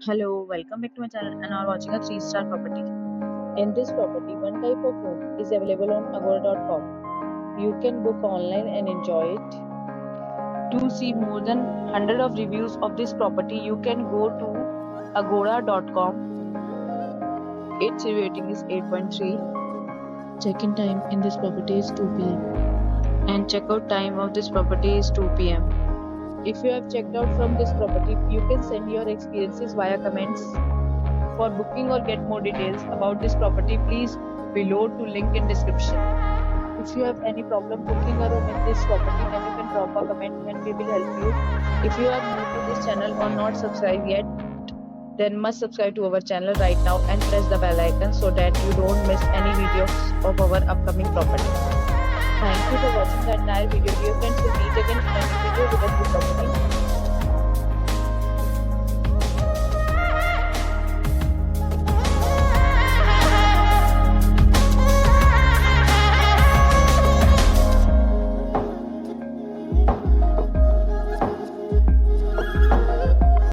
Hello, welcome back to my channel and are watching a 3-star property. In this property, one type of room is available on Agora.com. You can book online and enjoy it. To see more than 100 of reviews of this property, you can go to Agora.com. Its rating is 8.3. Check-in time in this property is 2 p.m. and check-out time of this property is 2 p.m. If you have checked out from this property, you can send your experiences via comments. For booking or get more details about this property, please below to link in description. If you have any problem booking a room in this property, then you can drop a comment and we will help you. If you are new to this channel or not subscribed yet, then must subscribe to our channel right now and press the bell icon so that you don't miss any videos of our upcoming property. Thank you for watching the entire video. Dear friends, will meet again in a new video with a new property.